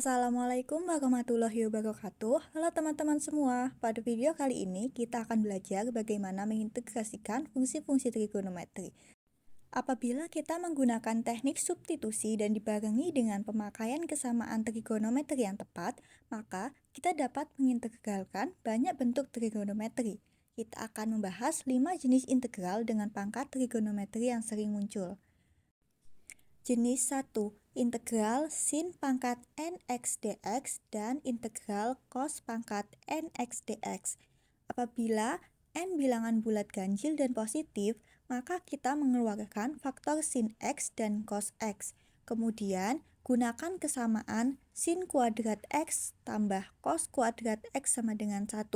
Assalamualaikum warahmatullahi wabarakatuh. Halo teman-teman semua. Pada video kali ini kita akan belajar bagaimana mengintegrasikan fungsi-fungsi trigonometri. Apabila kita menggunakan teknik substitusi dan dibarengi dengan pemakaian kesamaan trigonometri yang tepat, maka kita dapat mengintegralkan banyak bentuk trigonometri. Kita akan membahas 5 jenis integral dengan pangkat trigonometri yang sering muncul. Jenis 1, integral sin pangkat nx dx dan integral cos pangkat nx dx. Apabila n bilangan bulat ganjil dan positif, maka kita mengeluarkan faktor sin x dan cos x. Kemudian, gunakan kesamaan sin kuadrat x tambah cos kuadrat x sama dengan 1.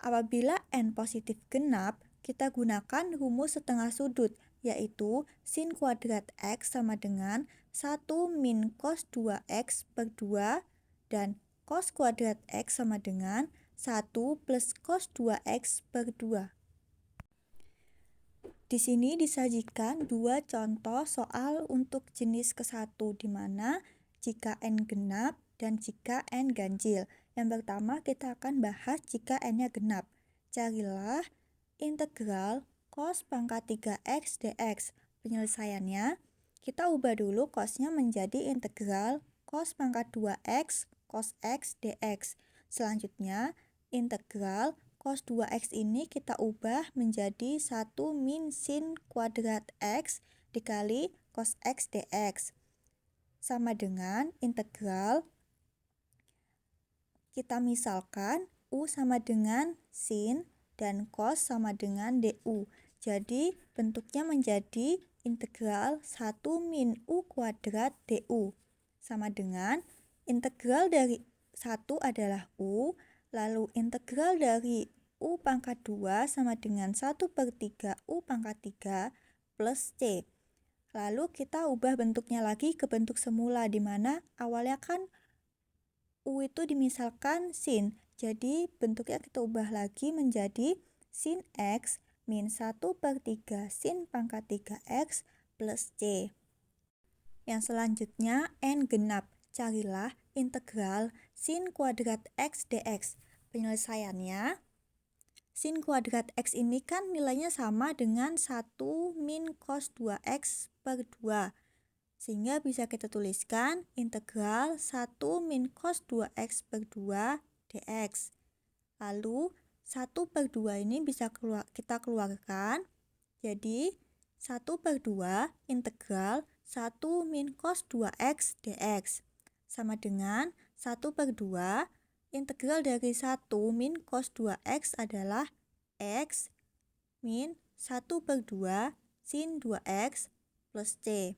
Apabila n positif genap, kita gunakan rumus setengah sudut, yaitu sin kuadrat x sama dengan 1 min cos 2x per 2 dan cos kuadrat x sama dengan 1 plus cos 2x per 2. Di sini disajikan dua contoh soal untuk jenis ke-1, di mana jika n genap dan jika n ganjil. Yang pertama kita akan bahas jika n-nya genap. Carilah integral cos pangkat 3x dx. Penyelesaiannya, kita ubah dulu cosnya menjadi integral cos pangkat 2x cos x dx. Selanjutnya, integral cos 2x ini kita ubah menjadi 1 min sin kuadrat x dikali cos x dx. Sama dengan integral, kita misalkan U sama dengan sin dan cos sama dengan du. Jadi bentuknya menjadi integral 1 min U kuadrat du. Sama dengan integral dari 1 adalah U, lalu integral dari U pangkat 2 sama dengan 1 per 3 U pangkat 3 plus C. Lalu kita ubah bentuknya lagi ke bentuk semula, di mana awalnya kan U itu dimisalkan sin. Jadi bentuknya kita ubah lagi menjadi sin x min 1 per 3 sin pangkat 3x plus C. Yang selanjutnya n genap. Carilah integral sin kuadrat x dx. Penyelesaiannya, sin kuadrat x ini kan nilainya sama dengan 1 min cos 2x per 2. Sehingga bisa kita tuliskan integral 1 min cos 2x per 2 dx. Lalu 1 per 2 ini bisa kita keluarkan. Jadi 1 per 2 integral 1 min cos 2x dx. Sama dengan 1 per 2 integral dari 1 min cos 2x adalah x min 1 per 2 sin 2x plus C.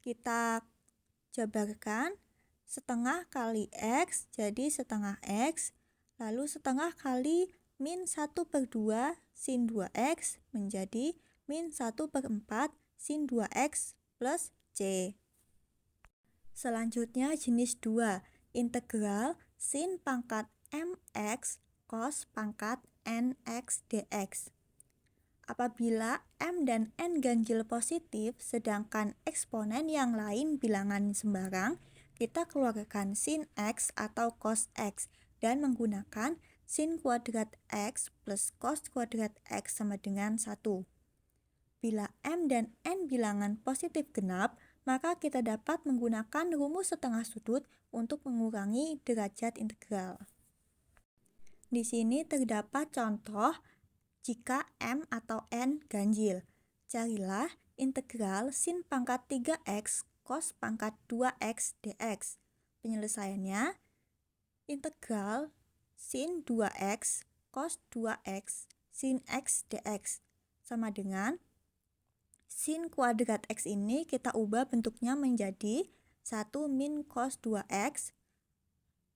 Kita jabarkan setengah kali x jadi setengah x, lalu setengah kali min 1 per 2 sin 2x menjadi min 1 per 4 sin 2x plus C. Selanjutnya jenis 2, integral sin pangkat mx cos pangkat nx dx. Apabila m dan n ganjil positif, sedangkan eksponen yang lain bilangan sembarang, kita keluarkan sin x atau cos x dan menggunakan sin kuadrat x plus cos kuadrat x sama dengan 1. Bila m dan n bilangan positif genap, maka kita dapat menggunakan rumus setengah sudut untuk mengurangi derajat integral. Di sini terdapat contoh jika m atau n ganjil. Carilah integral sin pangkat 3x cos pangkat 2x dx. Penyelesaiannya, integral sin 2x cos 2x sin x dx. Sama dengan sin kuadrat x ini kita ubah bentuknya menjadi 1 min cos 2x.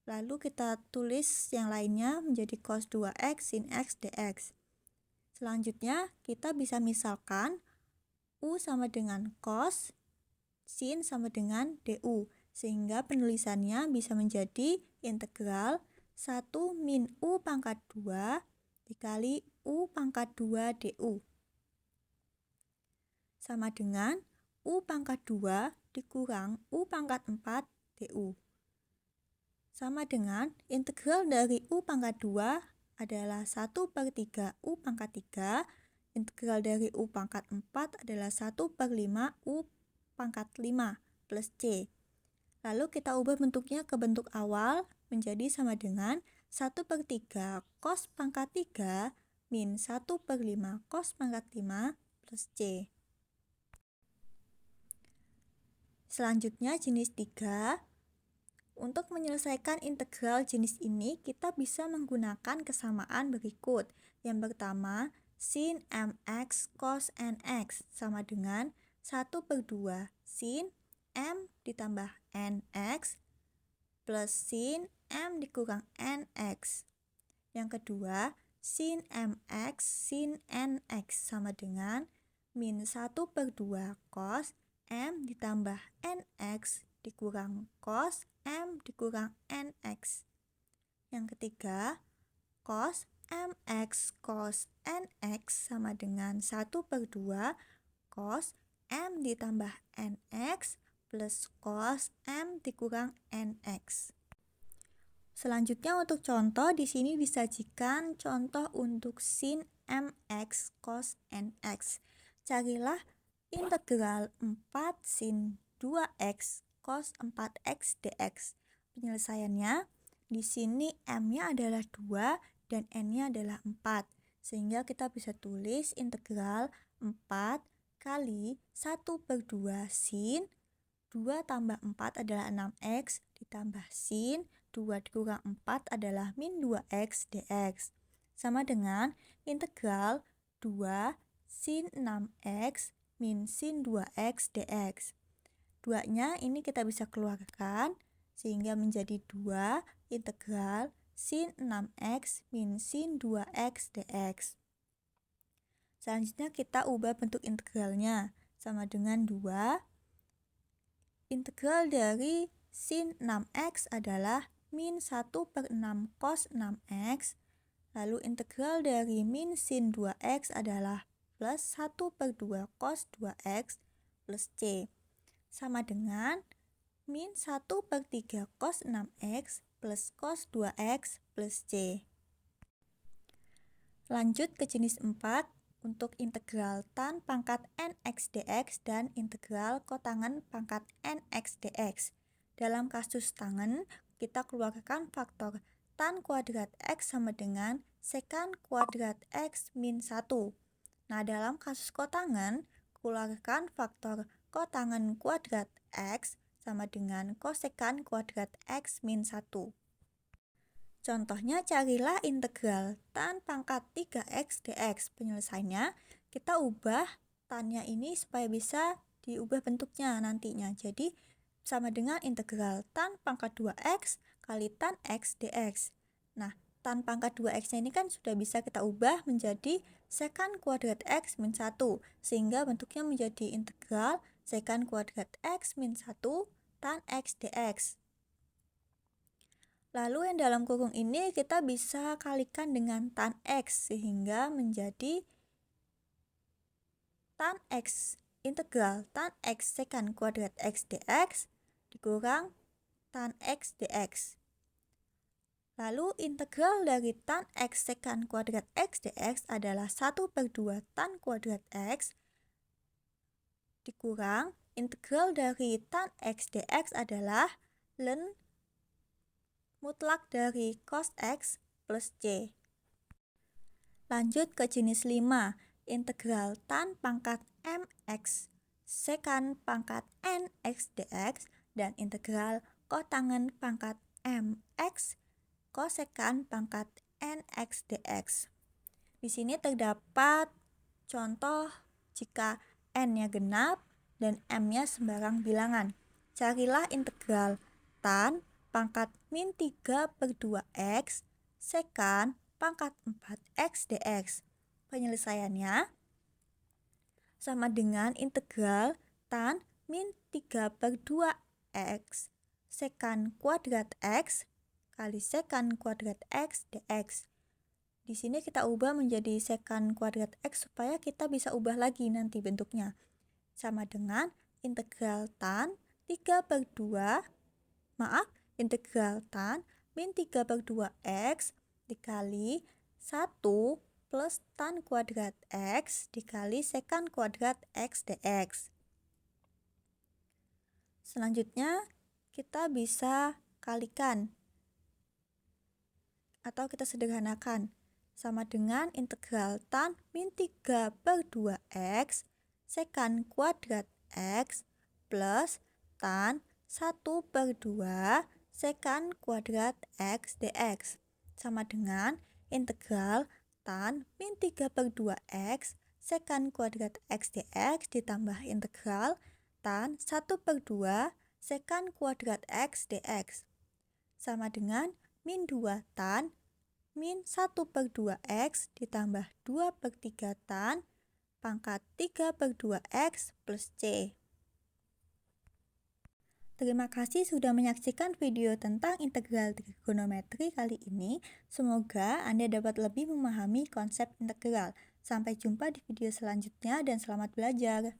Lalu kita tulis yang lainnya menjadi cos 2x sin x dx. Selanjutnya kita bisa misalkan U sama dengan cos, sin sama dengan du. Sehingga penulisannya bisa menjadi integral 1 min U pangkat 2 dikali U pangkat 2 du. Sama dengan U pangkat 2 dikurang U pangkat 4 DU. Sama dengan integral dari U pangkat 2 adalah 1/3 U pangkat 3. Integral dari U pangkat 4 adalah 1/5 U pangkat 5 plus C. Lalu kita ubah bentuknya ke bentuk awal menjadi sama dengan 1/3 cos pangkat 3 min 1/5 cos pangkat 5 plus C. Selanjutnya jenis 3. Untuk menyelesaikan integral jenis ini, kita bisa menggunakan kesamaan berikut. Yang pertama, sin mx cos nx sama dengan 1/2 sin m ditambah nx plus sin m dikurang nx. Yang kedua, sin mx sin nx sama dengan min 1/2 cos m ditambah nx dikurang cos m dikurang nx. Yang ketiga, cos mx cos nx sama dengan 1/2 cos m ditambah nx plus cos m dikurang nx. Selanjutnya untuk contoh, di sini disajikan contoh untuk sin mx cos nx. Carilah integral 4 sin 2x cos 4x dx. Penyelesaiannya, di sini m-nya adalah 2 dan n-nya adalah 4. Sehingga kita bisa tulis integral 4 kali 1/2 sin 2 tambah 4 adalah 6x ditambah sin 2 dikurang 4 adalah min 2x dx. Sama dengan integral 2 sin 6x min sin 2x dx. 2-nya ini kita bisa keluarkan sehingga menjadi 2 integral sin 6x min sin 2x dx. Selanjutnya kita ubah bentuk integralnya sama dengan 2. Integral dari sin 6x adalah min 1/6 cos 6x. Lalu integral dari min sin 2x adalah plus 1/2 cos 2x plus C. Sama dengan min 1/3 cos 6x plus cos 2x plus C. Lanjut ke jenis 4 untuk integral tan pangkat nx dx dan integral kotangen pangkat nx dx. Dalam kasus tangen, kita keluarkan faktor tan kuadrat x sama dengan sekan kuadrat x min 1. Nah, dalam kasus kotangen, keluarkan faktor kotangen kuadrat x sama dengan kosekan kuadrat x min 1. Contohnya, carilah integral tan pangkat 3x dx. Penyelesaiannya, kita ubah tannya ini supaya bisa diubah bentuknya nantinya. Jadi, sama dengan integral tan pangkat 2x kali tan x dx. Nah, tan pangkat 2x-nya ini kan sudah bisa kita ubah menjadi sekan kuadrat x min 1. Sehingga bentuknya menjadi integral sekan kuadrat x min 1 tan x dx. Lalu yang dalam kurung ini kita bisa kalikan dengan tan x sehingga menjadi tan x integral tan x sekan kuadrat x dx dikurang tan x dx. Lalu integral dari tan x sekan kuadrat x dx adalah 1/2 tan kuadrat x dikurang integral dari tan x dx adalah ln mutlak dari cos x plus C. Lanjut ke jenis 5, integral tan pangkat mx sekan pangkat nx dx dan integral kotangen pangkat mx kosekan pangkat nx dx. Di sini terdapat contoh jika n-nya genap dan m-nya sembarang bilangan. Carilah integral tan pangkat min 3/2x sekan pangkat 4x dx. Penyelesaiannya sama dengan integral tan min 3/2x sekan kuadrat x kali sekan kuadrat x dx. Di sini kita ubah menjadi sekan kuadrat x supaya kita bisa ubah lagi nanti bentuknya. Sama dengan integral tan integral tan min 3/2 X dikali 1 plus tan kuadrat X dikali sekan kuadrat X dx. Selanjutnya kita bisa kalikan atau kita sederhanakan sama dengan integral tan min 3/2 X sekan kuadrat X plus tan 1/2 sekan kuadrat X dx sama dengan integral tan min 3/2 X sekan kuadrat X dx ditambah integral tan 1/2 sekan kuadrat X dx sama dengan min 2 tan min 1/2 X ditambah 2/3 tan pangkat 3/2 X plus C. Terima kasih sudah menyaksikan video tentang integral trigonometri kali ini. Semoga Anda dapat lebih memahami konsep integral. Sampai jumpa di video selanjutnya dan selamat belajar.